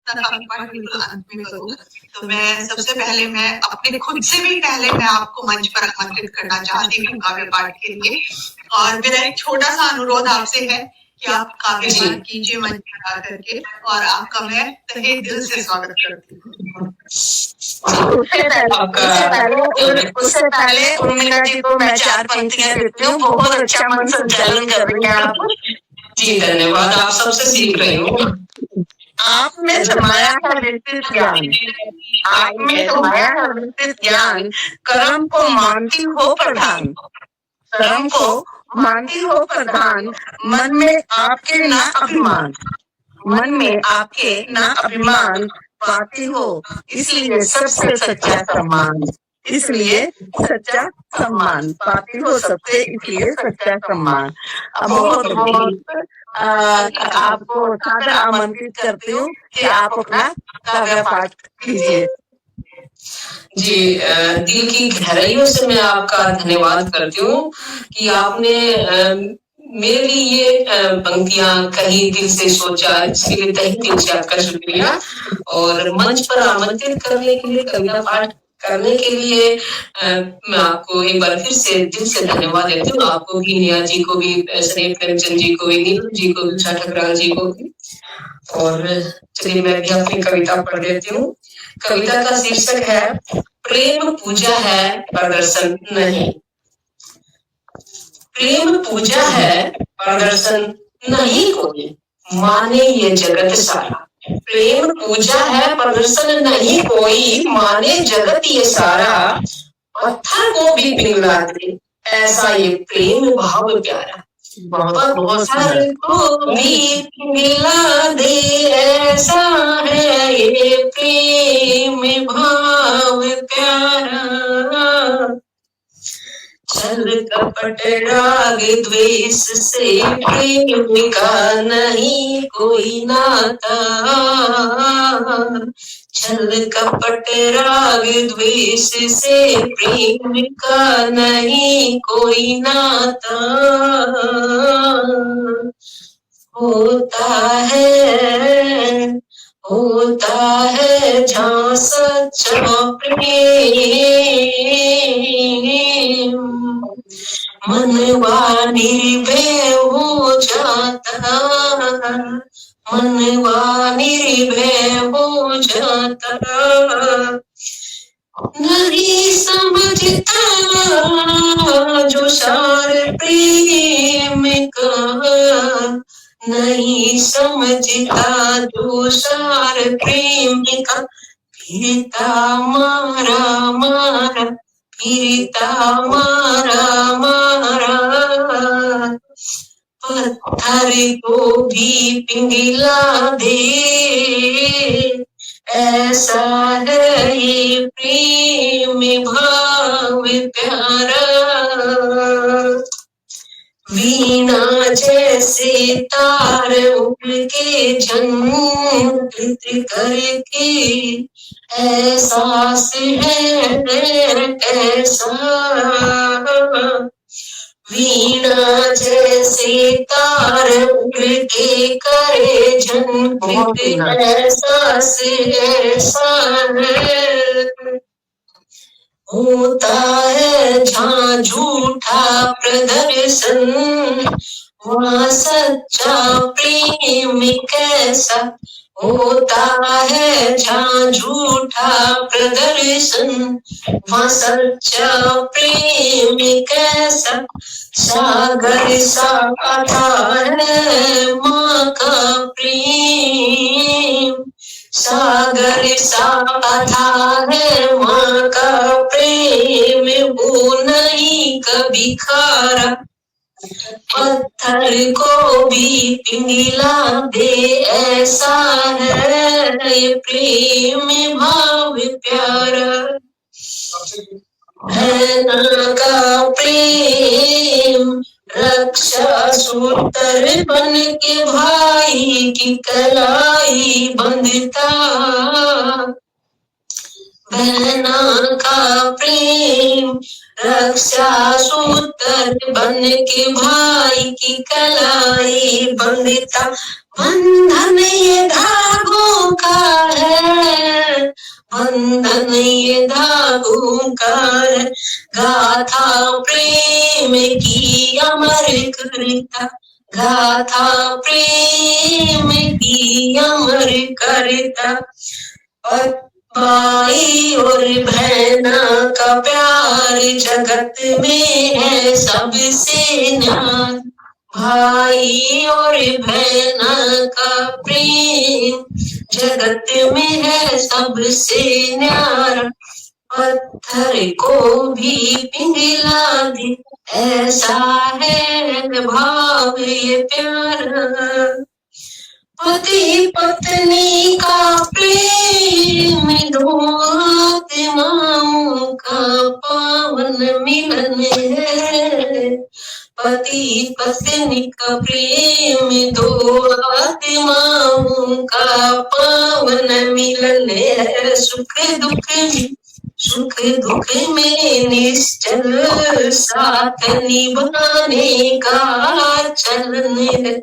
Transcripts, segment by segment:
अपना खाली पाठ बिल्कुल अंत में करूँ। तो मैं सबसे पहले मैं अपने खुद से भी पहले मैं आपको मंच पर आमंत्रित करना चाहती हूँ काव्य पाठ के लिए। और मेरा एक छोटा सा अनुरोध आपसे है कि आप काव्य पाठ कीजिए मंच पर आकर के, और आपका मैं तहे दिल से स्वागत करती हूँ। उससे पहले उर्मिला जी को मैं 4 पंक्तियां देती हूँ। बहुत अच्छा मन संचालन कर रही हैं आप। जी धन्यवाद, आप सबसे सीख रही हूँ। आप में समाया है विस्तृत ज्ञान, आप में समाया है विस्तृत ज्ञान, कर्म को मानती हो प्रधान, कर्म को मानती हो प्रधान, मन में आपके ना अभिमान, मन में आपके ना अभिमान, पाती हो इसलिए सबसे सच्चा सम्मान, इसलिए सच्चा सम्मान पाती हो सबसे, इसलिए सच्चा सम्मान। अब बहुत बहुत आपको सादर आमंत्रित करती हूँ कि आप अपना काव्य पाठ कीजिए। जी, दिल की गहराइयों से मैं आपका धन्यवाद करती हूँ कि आपने मेरे लिए ये पंक्तियां कही, दिल से सोचा, इसके लिए तहे दिल से आपका शुक्रिया। और मंच पर आमंत्रित करने के लिए, कविता पाठ करने के लिए मैं आपको एक बार फिर से दिल से धन्यवाद देती हूँ। आपको भी, निया जी को भी, सनेह प्रेमचंद जी को भी, नीलम जी को भी, उषा ठकराल जी को भी। और चलिए मैं भी अपनी कविता पढ़ देती हूँ। कविता का शीर्षक है प्रेम पूजा है प्रदर्शन नहीं। प्रेम पूजा है प्रदर्शन नहीं कोई, माने ये जगत सारा। प्रेम पूजा है प्रदर्शन नहीं कोई, माने जगत ये सारा। पत्थर को भी पिघला दे ऐसा ये प्रेम भाव प्यारा। पत्थर को भी पिघला दे ऐसा है ये प्रेम भाव प्यारा। छल कपट राग द्वेष से प्रेम का नहीं कोई नाता। छल कपट राग द्वेष से प्रेम का नहीं कोई नाता। होता है जहाँ सच्चा प्रेम, मनवा निर्भय हो जाता, मनवा निर्भय हो जाता। नहीं समझता जो सार प्रेम का, नहीं समझता जो सार प्रेम का। फिरता मारा मारा, फिरता मारा मारा, पत्थर को भी पिघला दे ऐसा है ये प्रेम भाव प्यारा। वीणा जैसे तार उनके झंकृत करके एहसास है ऐसा। वीणा जैसे तार उनके करे झंकृत एहसास ऐसा है। होता है जहाँ झूठा प्रदर्शन, वहाँ सच्चा प्रेम कैसा। होता है जहाँ झूठा प्रदर्शन, वहाँ सच्चा प्रेम कैसा। सागर सा अथाह है माँ का प्रेम, सागर सा अथाह है माँ का प्रेम, वो नहीं कभी खारा। पत्थर को भी पिघला दे ऐसा है प्रेम भाव प्यारा। बहना का प्रेम रक्षा सूत्र बन के भाई की कलाई बंधता। बहना का प्रेम रक्षा सूत्र बन के भाई की कलाई बंधता। बंधन ये धागों का कर, गाथा प्रेम की अमर करता, गाथा प्रेम की अमर करता। भाई और बहना का प्यार जगत में है सबसे न्यारा, भाई और बहना का प्रेम जगत में है सबसे न्यारा। पत्थर को भी पिघला दे ऐसा है भाव ये प्यारा। पति पत्नी का प्रेम दो आत्माओं का पावन मिलन है, पति पत्नी का प्रेम दो आत्माओं का पावन मिलन है। सुख दुख में निश्चल साथ निभाने का चलन है,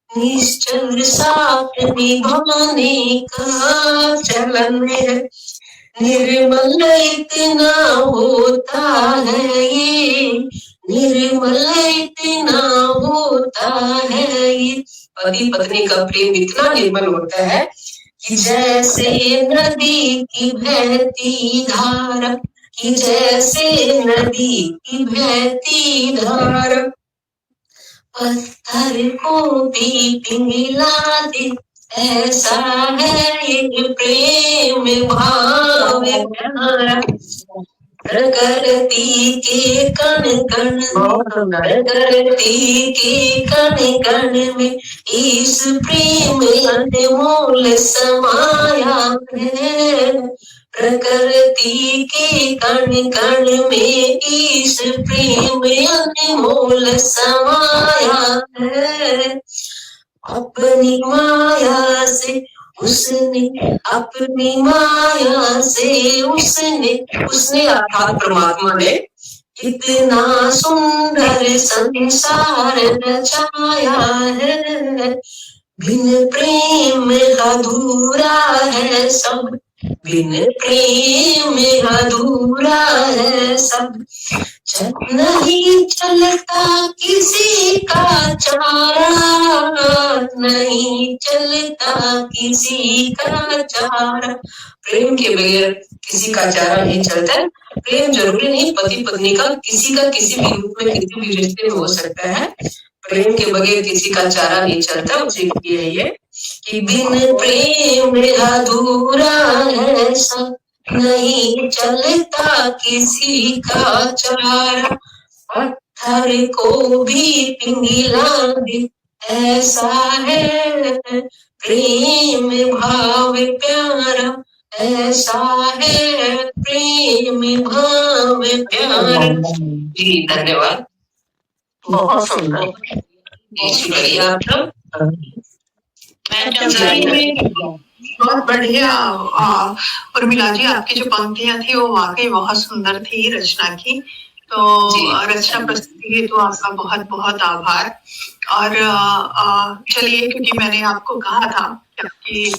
निश्चल साथ निभाने का चलन है। निर्मल इतना होता है ये, निर्मल इतना होता है ये। पति पत्नी का प्रेम इतना निर्मल होता है कि जैसे नदी की बहती धारा, कि जैसे नदी की बहती धारा। पत्थर को भी पिघला दे ऐसा है ये प्रेम भाव प्यारा। प्रकृति के कण कण, प्रकृति के कण कण में इस प्रेम अनमोल समाया है, प्रकृति के कण कण में इस प्रेम अनमोल समाया है। अपनी माया से उसने, अपनी माया से उसने अर्थात परमात्मा ने इतना सुंदर संसार रचाया है। बिन प्रेम अधूरा है सब, बिन प्रेम अधूरा है सब। नहीं चलता किसी का चारा, नहीं चलता किसी का चारा। प्रेम के बगैर किसी का चारा नहीं चलता। प्रेम जरूरी नहीं पति पत्नी का, किसी का किसी भी रूप में किसी भी रिश्ते में हो सकता है। प्रेम के बगैर किसी का चारा नहीं चलता। उसे ये है ये कि बिन प्रेम अधूरा है सब, नहीं चलता किसी का चारा। पत्थर को भी पिघला दे ऐसा है प्रेम भाव प्यारा, ऐसा है प्रेम भाव प्यारा। जी धन्यवाद, बहुत सुंदर। शुक्रिया आपका। बहुत बढ़िया उर्मिला जी, आपकी जो पंक्तियां थी वो वाकई बहुत सुंदर थी रचना की। तो रचना प्रस्तुति है तो आपका बहुत बहुत आभार। और चलिए, क्योंकि मैंने आपको कहा था कि